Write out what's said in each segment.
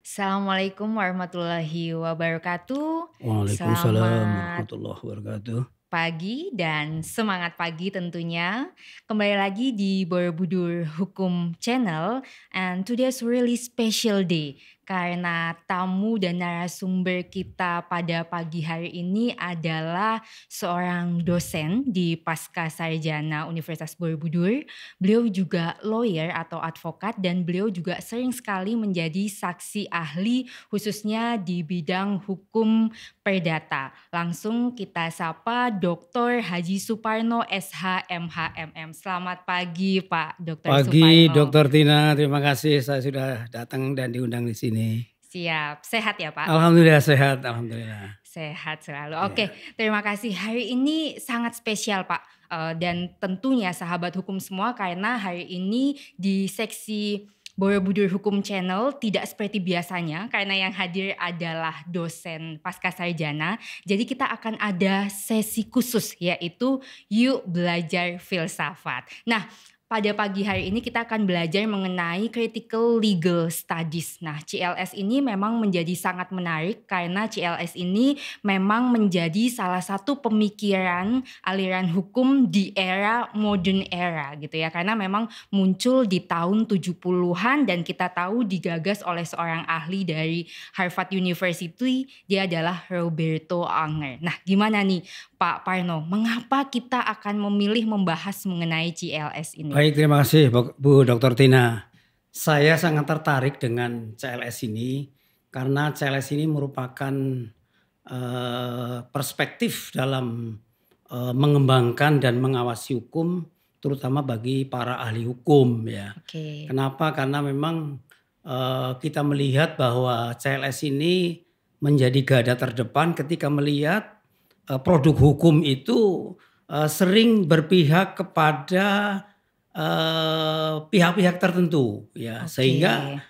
Assalamualaikum warahmatullahi wabarakatuh. Waalaikumsalam Selamat warahmatullahi wabarakatuh. pagi dan semangat pagi tentunya. Kembali lagi di Borobudur Hukum Channel, and today's really special day karena tamu dan narasumber kita pada pagi hari ini adalah seorang dosen di Pasca Sarjana Universitas Borobudur. Beliau juga lawyer atau advokat dan beliau juga sering sekali menjadi saksi ahli khususnya di bidang hukum perdata. Langsung kita sapa Dr. Haji Suparno SH MHMM. Selamat pagi Pak Dr. Pagi Suparno. Dokter Tina, terima kasih saya sudah datang dan diundang di sini. Siap, sehat ya Pak? Alhamdulillah sehat, alhamdulillah. Sehat selalu. Ya. Oke, terima kasih. Hari ini sangat spesial Pak. Dan tentunya sahabat hukum semua karena hari ini di seksi Borobudur Hukum Channel tidak seperti biasanya karena yang hadir adalah dosen pasca sarjana. Jadi kita akan ada sesi khusus yaitu Yuk Belajar Filsafat. Nah, pada pagi hari ini kita akan belajar mengenai Critical Legal Studies. Nah, CLS ini memang menjadi sangat menarik karena CLS ini memang menjadi salah satu pemikiran aliran hukum di era modern era gitu ya. Karena memang muncul di tahun 70-an dan kita tahu digagas oleh seorang ahli dari Harvard University, dia adalah Roberto Anger. Nah, gimana nih Pak Parno, mengapa kita akan memilih membahas mengenai CLS ini? Baik, terima kasih Bu Dr. Tina. Saya sangat tertarik dengan CLS ini karena CLS ini merupakan perspektif dalam mengembangkan dan mengawasi hukum, terutama bagi para ahli hukum ya. Oke. Kenapa? Karena memang kita melihat bahwa CLS ini menjadi garda terdepan ketika melihat produk hukum itu sering berpihak kepada pihak-pihak tertentu ya. Oke. Sehingga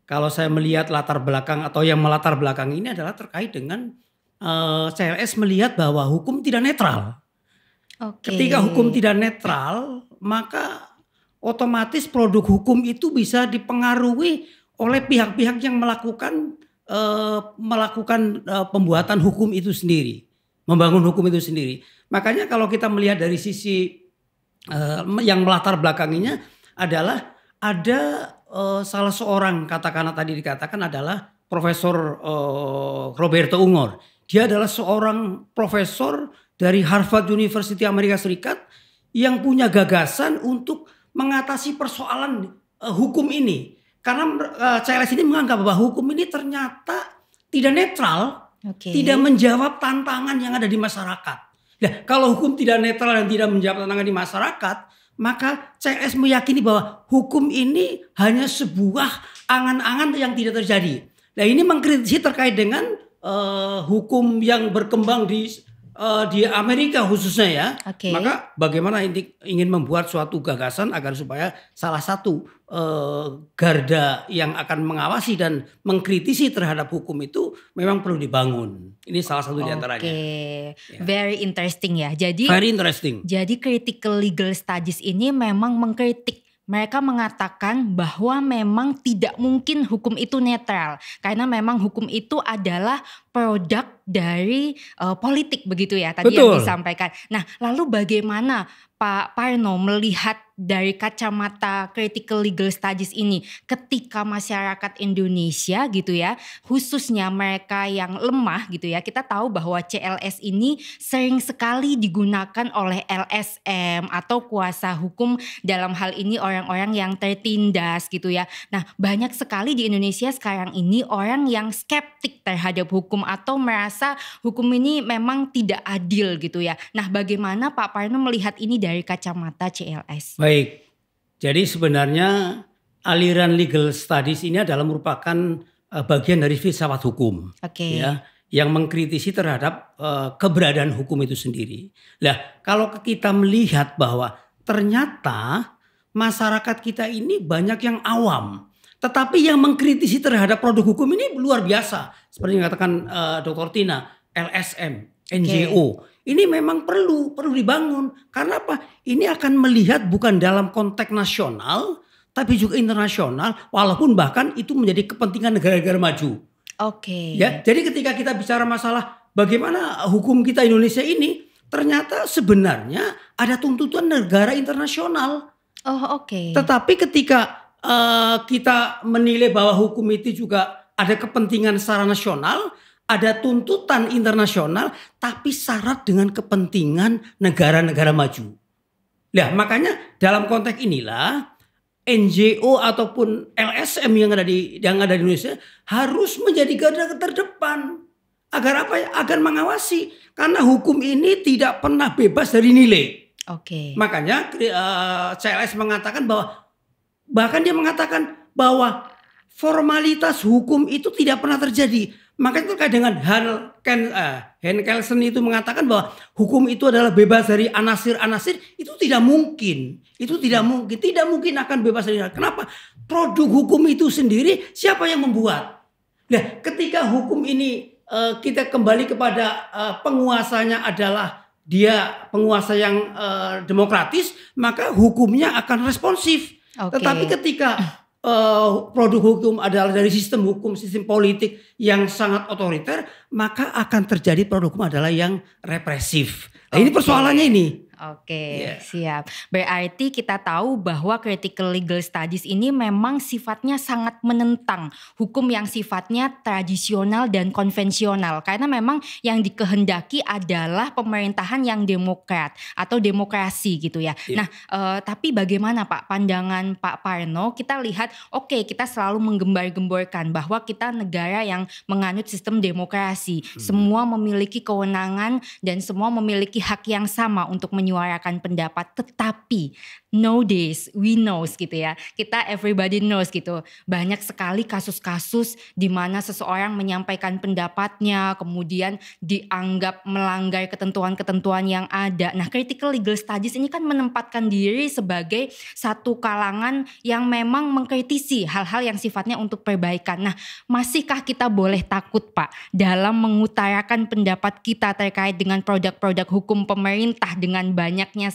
kalau saya melihat latar belakang atau yang melatar belakang ini adalah terkait dengan CLS melihat bahwa hukum tidak netral. Oke. Ketika hukum tidak netral, maka otomatis produk hukum itu bisa dipengaruhi oleh pihak-pihak yang melakukan pembuatan hukum itu sendiri, membangun hukum itu sendiri. Makanya kalau kita melihat dari sisi yang melatar belakanginya adalah ada salah seorang, katakanlah tadi dikatakan adalah Profesor Roberto Anger. Dia adalah seorang profesor dari Harvard University Amerika Serikat yang punya gagasan untuk mengatasi persoalan hukum ini. Karena CLS ini menganggap bahwa hukum ini ternyata tidak netral, tidak menjawab tantangan yang ada di masyarakat. Nah, kalau hukum tidak netral dan tidak menjawab tantangan di masyarakat, maka CLS meyakini bahwa hukum ini hanya sebuah angan-angan yang tidak terjadi. Nah, ini mengkritisi terkait dengan hukum yang berkembang di Amerika khususnya ya. Maka bagaimana ingin membuat suatu gagasan agar supaya salah satu garda yang akan mengawasi dan mengkritisi terhadap hukum itu memang perlu dibangun. Ini salah satu di antaranya. Ya. Very interesting ya. Very interesting. Jadi Critical Legal Studies ini memang mengkritik. Mereka mengatakan bahwa memang tidak mungkin hukum itu netral. Karena memang hukum itu adalah produk dari politik begitu ya tadi. Betul. Yang disampaikan. Nah, lalu bagaimana Pak Parno melihat dari kacamata Critical Legal Studies ini ketika masyarakat Indonesia gitu ya, khususnya mereka yang lemah gitu ya, kita tahu bahwa CLS ini sering sekali digunakan oleh LSM atau kuasa hukum, dalam hal ini orang-orang yang tertindas gitu ya. Nah, banyak sekali di Indonesia sekarang ini orang yang skeptik terhadap hukum atau merasa hukum ini memang tidak adil gitu ya. Nah, bagaimana Pak Parno melihat ini dari kacamata CLS? Baik, jadi sebenarnya aliran legal studies ini adalah merupakan bagian dari filsafat hukum, ya, yang mengkritisi terhadap keberadaan hukum itu sendiri. Nah, kalau kita melihat bahwa ternyata masyarakat kita ini banyak yang awam, tetapi yang mengkritisi terhadap produk hukum ini luar biasa, seperti yang katakan Dr. Tina, LSM, NGO. Ini memang perlu dibangun. Karena apa? Ini akan melihat bukan dalam konteks nasional, tapi juga internasional, walaupun bahkan itu menjadi kepentingan negara-negara maju. Oke. Ya, jadi ketika kita bicara masalah bagaimana hukum kita Indonesia ini, ternyata sebenarnya ada tuntutan negara internasional. Oh, oke. Tetapi ketika kita menilai bahwa hukum itu juga ada kepentingan secara nasional, ada tuntutan internasional, tapi syarat dengan kepentingan negara-negara maju. Nah, makanya dalam konteks inilah NGO ataupun LSM yang ada di Indonesia harus menjadi garda terdepan. Agar apa ya? Agar mengawasi. Karena hukum ini tidak pernah bebas dari nilai. Oke. Makanya CLS mengatakan bahwa, bahkan dia mengatakan bahwa formalitas hukum itu tidak pernah terjadi. Makanya terkait dengan Hen Kelsen itu mengatakan bahwa hukum itu adalah bebas dari anasir-anasir, itu tidak mungkin. Itu tidak mungkin. Tidak mungkin akan bebas dari anasir. Kenapa? Produk hukum itu sendiri siapa yang membuat? Nah, ketika hukum ini kita kembali kepada penguasanya adalah dia penguasa yang demokratis, maka hukumnya akan responsif. Oke. Tetapi ketika produk hukum adalah dari sistem hukum, sistem politik yang sangat otoriter, maka akan terjadi produk hukum adalah yang represif. Nah, ini persoalannya ini. Oke, siap. Berarti kita tahu bahwa critical legal studies ini memang sifatnya sangat menentang hukum yang sifatnya tradisional dan konvensional. Karena memang yang dikehendaki adalah pemerintahan yang demokrat atau demokrasi gitu ya. Nah, tapi bagaimana Pak pandangan Pak Parno? Kita lihat, oke, kita selalu menggembar-gemborkan bahwa kita negara yang menganut sistem demokrasi. Semua memiliki kewenangan dan semua memiliki hak yang sama untuk menyuarakan pendapat, tetapi nowadays we knows gitu ya, kita everybody knows gitu, banyak sekali kasus-kasus di mana seseorang menyampaikan pendapatnya kemudian dianggap melanggar ketentuan-ketentuan yang ada. Nah, critical legal studies ini kan menempatkan diri sebagai satu kalangan yang memang mengkritisi hal-hal yang sifatnya untuk perbaikan. Nah, masihkah kita boleh takut Pak dalam mengutarakan pendapat kita terkait dengan produk-produk hukum pemerintah dengan banyaknya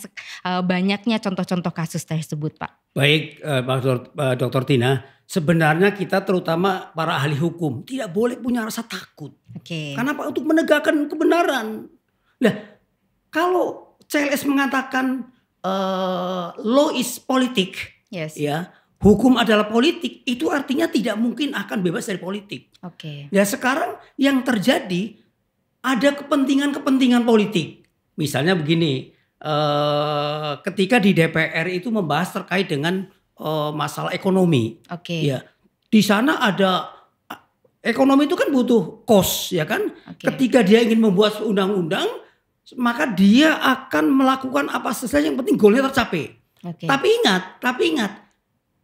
contoh-contoh kasus tersebut Pak? Baik, Dr. Tina, sebenarnya kita terutama para ahli hukum tidak boleh punya rasa takut. Oke. Karena Pak, untuk menegakkan kebenaran. Nah, kalau CLS mengatakan law is politik, Yes. ya, hukum adalah politik, itu artinya tidak mungkin akan bebas dari politik. Oke. Ya, sekarang yang terjadi ada kepentingan-kepentingan politik. Misalnya begini, ketika di DPR itu membahas terkait dengan masalah ekonomi. Oke. Ya, di sana ada ekonomi itu kan butuh cost, ya kan? Oke. Ketika dia ingin membuat undang-undang, maka dia akan melakukan apa saja yang penting goalnya tercapai. Oke. Tapi ingat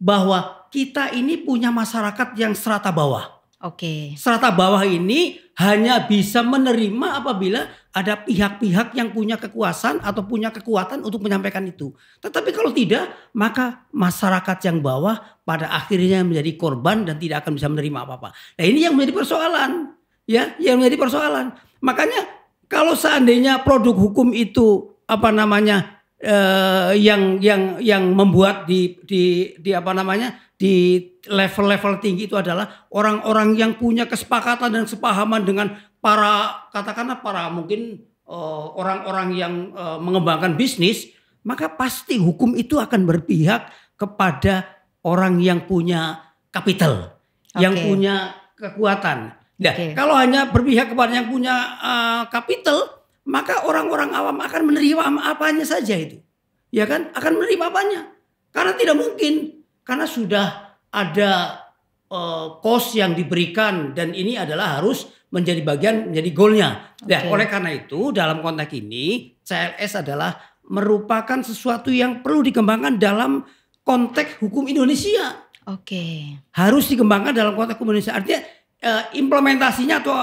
bahwa kita ini punya masyarakat yang strata bawah. Oke. Strata bawah ini hanya bisa menerima apabila ada pihak-pihak yang punya kekuasaan atau punya kekuatan untuk menyampaikan itu. Tetapi kalau tidak, maka masyarakat yang bawah pada akhirnya menjadi korban dan tidak akan bisa menerima apa-apa. Nah, ini yang menjadi persoalan, ya, yang menjadi persoalan. Makanya kalau seandainya produk hukum itu yang membuat di level-level tinggi itu adalah orang-orang yang punya kesepakatan dan sepahaman dengan mungkin orang-orang yang mengembangkan bisnis, maka pasti hukum itu akan berpihak kepada orang yang punya kapital, yang punya kekuatan. Nah, kalau hanya berpihak kepada yang punya kapital, maka orang-orang awam akan menerima apanya saja itu. Ya kan? Akan menerima apanya. Karena tidak mungkin. Karena sudah ada cost yang diberikan. Dan ini adalah harus menjadi menjadi goalnya. Nah, oleh karena itu dalam konteks ini CLS adalah merupakan sesuatu yang perlu dikembangkan dalam konteks hukum Indonesia. Harus dikembangkan dalam konteks hukum Indonesia. Artinya implementasinya atau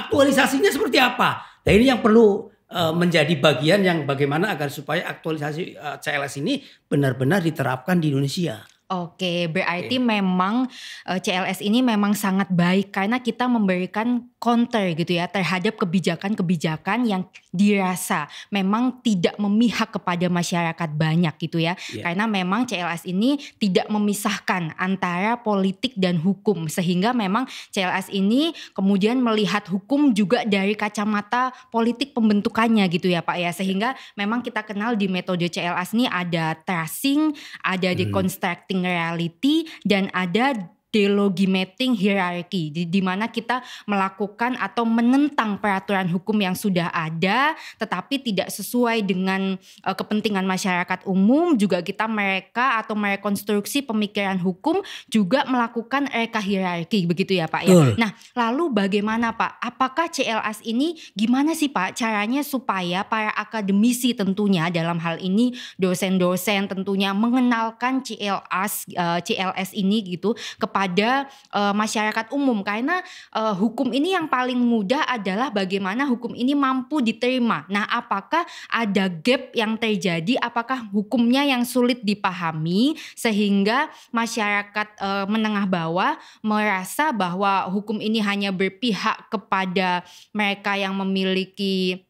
aktualisasinya seperti apa? Nah, ini yang perlu menjadi bagian yang bagaimana agar supaya aktualisasi CLS ini benar-benar diterapkan di Indonesia. Oke, berarti Oke. memang CLS ini memang sangat baik karena kita memberikan counter gitu ya terhadap kebijakan-kebijakan yang dirasa memang tidak memihak kepada masyarakat banyak gitu ya. Ya. Karena memang CLS ini tidak memisahkan antara politik dan hukum sehingga memang CLS ini kemudian melihat hukum juga dari kacamata politik pembentukannya gitu ya Pak ya. Sehingga memang kita kenal di metode CLS ini ada tracing, ada deconstructing reality, dan ada delogimating hierarchy di mana kita melakukan atau menentang peraturan hukum yang sudah ada tetapi tidak sesuai dengan kepentingan masyarakat umum. Juga kita mereka atau merekonstruksi pemikiran hukum, juga melakukan reka hierarki begitu ya Pak ya. Betul. Nah, lalu bagaimana Pak? Apakah CLS ini gimana sih Pak caranya supaya para akademisi tentunya dalam hal ini dosen-dosen tentunya mengenalkan CLS ini gitu kepada masyarakat umum, karena hukum ini yang paling mudah adalah bagaimana hukum ini mampu diterima. Nah, apakah ada gap yang terjadi? Apakah hukumnya yang sulit dipahami sehingga masyarakat menengah bawah merasa bahwa hukum ini hanya berpihak kepada mereka yang memiliki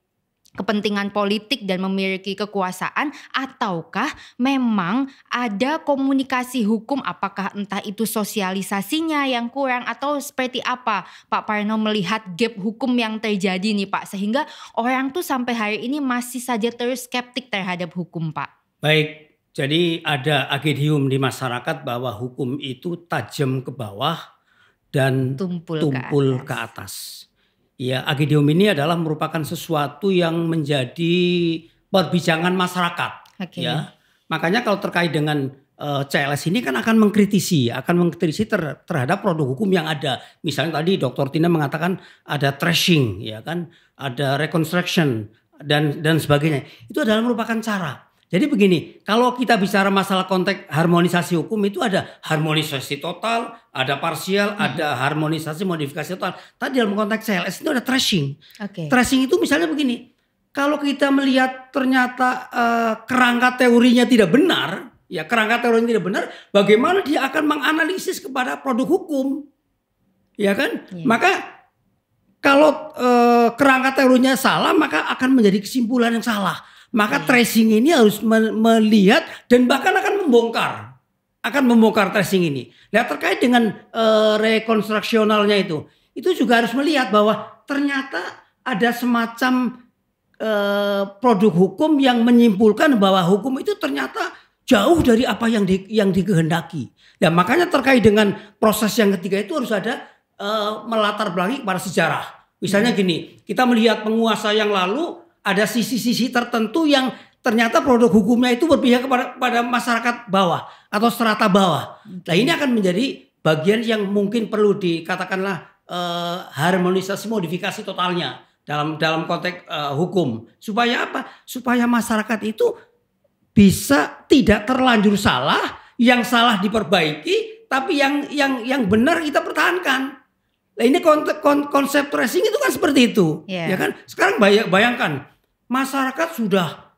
kepentingan politik dan memiliki kekuasaan, ataukah memang ada komunikasi hukum, apakah entah itu sosialisasinya yang kurang atau seperti apa Pak Parno melihat gap hukum yang terjadi nih Pak sehingga orang tuh sampai hari ini masih saja terus skeptik terhadap hukum Pak. Baik, jadi ada agedium di masyarakat bahwa hukum itu tajam ke bawah dan tumpul ke atas. Ya, agedium ini adalah merupakan sesuatu yang menjadi perbincangan masyarakat. Okay. Ya, makanya kalau terkait dengan CLS ini kan akan mengkritisi terhadap produk hukum yang ada. Misalnya tadi Dr. Tina mengatakan ada trashing, ya kan, ada reconstruction dan sebagainya. Itu adalah merupakan cara. Jadi begini, kalau kita bicara masalah konteks harmonisasi hukum itu ada harmonisasi total, ada parsial, ada harmonisasi modifikasi total. Tadi dalam konteks CLS itu ada trashing. Okay. Trashing itu misalnya begini, kalau kita melihat ternyata kerangka teorinya tidak benar, ya kerangka teorinya tidak benar, bagaimana dia akan menganalisis kepada produk hukum, ya kan? Yeah. Maka kalau kerangka teorinya salah, maka akan menjadi kesimpulan yang salah. Maka tracing ini harus melihat dan bahkan akan membongkar tracing ini. Nah, terkait dengan rekonstruksionalnya itu juga harus melihat bahwa ternyata ada semacam produk hukum yang menyimpulkan bahwa hukum itu ternyata jauh dari apa yang dikehendaki. Dan makanya terkait dengan proses yang ketiga itu harus ada melatar belakangi pada sejarah. Misalnya gini, kita melihat penguasa yang lalu ada sisi-sisi tertentu yang ternyata produk hukumnya itu berpihak kepada masyarakat bawah atau strata bawah. Nah, ini akan menjadi bagian yang mungkin perlu dikatakanlah harmonisasi modifikasi totalnya dalam konteks hukum. Supaya apa? Supaya masyarakat itu bisa tidak terlanjur salah, yang salah diperbaiki, tapi yang benar kita pertahankan. Nah, ini konsep tracing itu kan seperti itu, ya kan? Sekarang bayangkan masyarakat sudah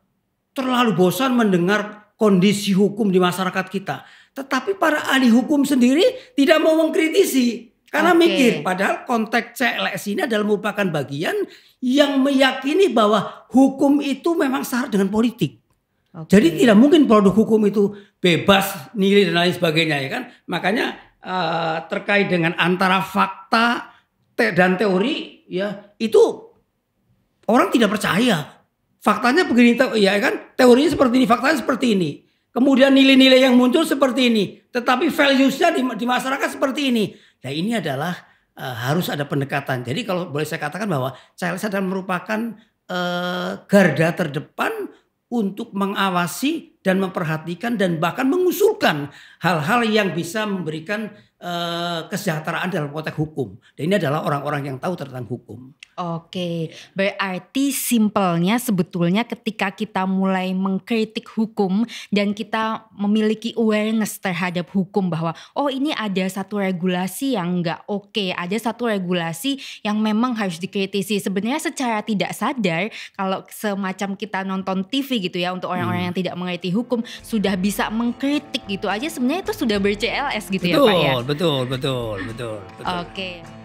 terlalu bosan mendengar kondisi hukum di masyarakat kita, tetapi para ahli hukum sendiri tidak mau mengkritisi karena mikir. Padahal konteks CLS ini adalah merupakan bagian yang meyakini bahwa hukum itu memang syarat dengan politik. Jadi tidak mungkin produk hukum itu bebas nilai dan lain sebagainya, ya kan? Makanya terkait dengan antara fakta dan teori, ya itu orang tidak percaya. Faktanya begini, ya kan? Teorinya seperti ini, faktanya seperti ini. Kemudian nilai-nilai yang muncul seperti ini, tetapi values-nya di masyarakat seperti ini. Nah, ini adalah harus ada pendekatan. Jadi kalau boleh saya katakan bahwa CLS adalah merupakan garda terdepan untuk mengawasi dan memperhatikan dan bahkan mengusulkan hal-hal yang bisa memberikan kesejahteraan dalam konteks hukum. Dan ini adalah orang-orang yang tahu tentang hukum. Oke, berarti simpelnya sebetulnya ketika kita mulai mengkritik hukum dan kita memiliki awareness terhadap hukum bahwa oh ini ada satu regulasi yang nggak oke, ada satu regulasi yang memang harus dikritisi. Sebenarnya secara tidak sadar kalau semacam kita nonton TV gitu ya, untuk orang-orang yang tidak mengerti hukum sudah bisa mengkritik gitu aja, sebenarnya itu sudah ber-CLS gitu ya Pak ya? Betul. Oke.